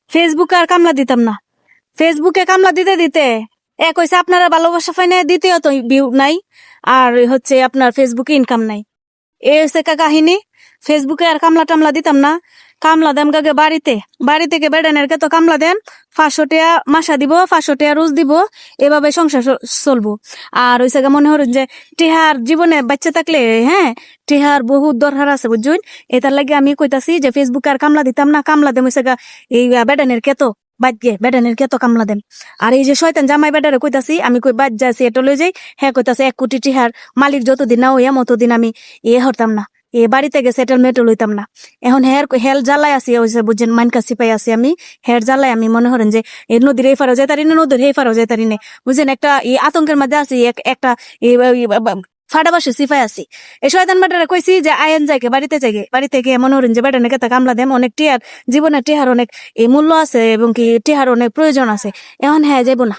ফেসবুকে আর কামলা দিতাম না। ফেসবুকে কামলা দিতে দিতে এক হয়েছে আপনারা ভালোবাসা পাই না, দ্বিতীয় তো ভিউ নাই, আর হচ্ছে আপনার ফেসবুকে ইনকাম নাই। এ হচ্ছে কাহিনী। ফেসবুকে আর কামলা টামলা দিতাম না। কামলা দেন গাগে বাড়িতে, বাড়ি থেকে বেড়ানের কে তো কামলা দেন 500 টাকা মাসা দিব, 500 টাকা রোজ দিব, এভাবে সংসার চলবো। আর ওই জায়গা মনে হরেন যে টেহার জীবনে বাচ্চা থাকলে, হ্যাঁ, টেহার বহুত দরকার আছে বুঝুন। এটার লাগে আমি কইতাছি যে ফেসবুকে আর কামলা দিতাম না। কামলা দেম ওই জায়গা এই বেড়ানের কে তো বাদ গে, বেড়ানের কে তো কামলা দেন। আর এই যে শয়তান জামাই বেড়ারে কইতাছি, আমি কই বাদ যাচ্ছি এটা লই যাই, হ্যাঁ কইতাছে 1 কোটি টিহার মালিক যতদিন না হইয়া মতদিন আমি হরতাম না, বাড়িতে গিয়ে সেটেলমেন্টও লইতাম না। এখন হেল জ্বালায় আছি, ওই যে বুঝছেন মাইন কাছি পাই আছি আমি, হের জ্বালায় আমি মনে করেন যে এই নদীর এই ফারও যেতারি না, নদীর এই ফারও যেতারি না, বুঝছেন, একটা আতঙ্কের মধ্যে আছি, একটা ফাটা বাসে সিফাই আছি। এই শয়তান বেটারে কইছি যে আয়ন যাইকে বাড়িতে গিয়ে মনে করেন যে বেটা নাকি কামলা দেম, অনেক টিহার জীবনে টিহার অনেক মূল্য আছে এবং কি টিহার অনেক প্রয়োজন আছে। এখন হ্যাঁ যাইব না,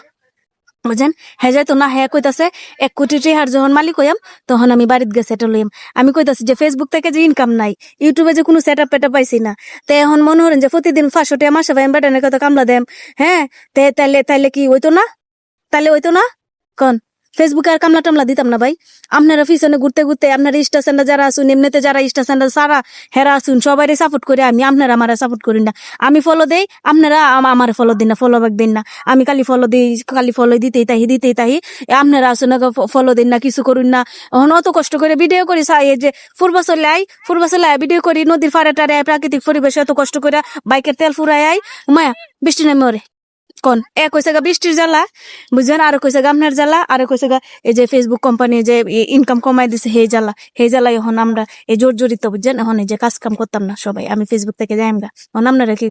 বুঝছেন, হ্যাঁ যাইতো না। হ্যাঁ কইতাছে 1 কোটি টিহার যখন মালিক হইয়াম তখন আমি বাড়িতে গিয়ে সেটেল হইয়াম। আমি কইতাছি যে ফেসবুক থেকে যে ইনকাম নাই, ইউটিউবে যে কোনো সেট আপ পেটা পাইছি না, তো এখন মনে করেন যে প্রতিদিন 500 টাকা মাসে পাইম, বেটা নাকি কামলা দেম, হ্যাঁ, তাইলে কি হইতো না? তাহলে হইতো না কোন? ফেসবুকে আর কামলা টামলা দিতাম না ভাই। আপনারা পিছনে ঘুরতে ঘুরতে আপনারা স্টেশনে যারা আসুন, এমনিতে যারা স্টেশনে সারা হেরা আসুন, সবাই সাপোর্ট করে, আমি আপনারা আমার সাপোর্ট করি না। আমি ফলো দেই, আপনারা আমার ফলো দিন না, ফলো ব্যাক দিন না। আমি খালি ফলো দিই, খালি ফলো দিতেই তাহি আপনারা আসুন ফলো দিন না, কিছু করুন না। এখন অত কষ্ট করে ভিডিও করি, এই যে পূর্বাচলে আই ভিডিও করি, নদীর ফাড়ে টাড়ে প্রাকৃতিক পরিবেশে এত কষ্ট করে বাইকের তেল ফুরাই আই, মায়া বৃষ্টি নামে ওরে কোন কইছে গা বৃষ্টির জ্বালা, বুঝছেন, আর কইছে গা আপনার জ্বালা, আর কইছে গা এই যে ফেসবুক কোম্পানি যে ইনকাম কমাই দিছে সেই জ্বালা এখন আমরা এই জর্জরিত, বুঝছেন। এখন এই যে কাজ কাম করতাম না সবাই, আমি ফেসবুক থেকে যাই আমরা, এখন আপনারা কি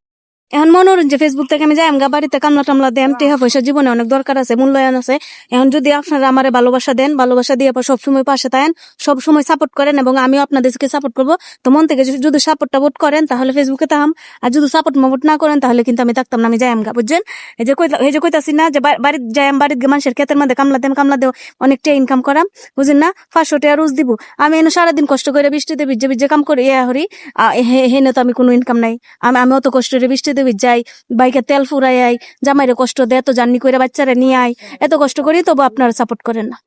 এখন মনে হরেন যে ফেসবুক থেকে আমি যাই আমগা বাড়িতে কামলা টামলা দেন, টেহা পয়সা জীবনে অনেক দরকার আছে, মূল্যায়ন আছে। এখন যদি আপনারা আমারে ভালোবাসা দেন, ভালোবাসা দিয়ে সবসময় পাশে থাকেন, সবসময় সাপোর্ট করেন এবং আমিও আপনাদেরকে সাপোর্ট করবো, তো মন থেকে যদি সাপোর্টটা ভোট করেন তাহলে ফেসবুকে থাম, আর যদি সাপোর্ট ভোট না করেন তাহলে কিন্তু আমি থাকতাম না, আমি যাই আমগা, বুঝছেন। এই যে কইতাছি না যে বাড়িতে যাই, বাড়িতে মানুষের ক্ষেতের মধ্যে কামলা দেও অনেকটা ইনকাম করাম, বুঝেন না, 500 টাকা রোজ দিব। আমি এনে সারাদিন কষ্ট করে বৃষ্টিতে ভিজে কাম করি, হরি হেনে তো আমি কোনো ইনকাম নাই। আমি অত কষ্ট করে বৃষ্টিতে যাই, বাইকে তেল ফুরাই আই, জামাইরে কষ্ট দেয়, তো জার্নি করে বাচ্চারা নিয়ে আই, এত কষ্ট করি, তবু আপনারা সাপোর্ট করেন না।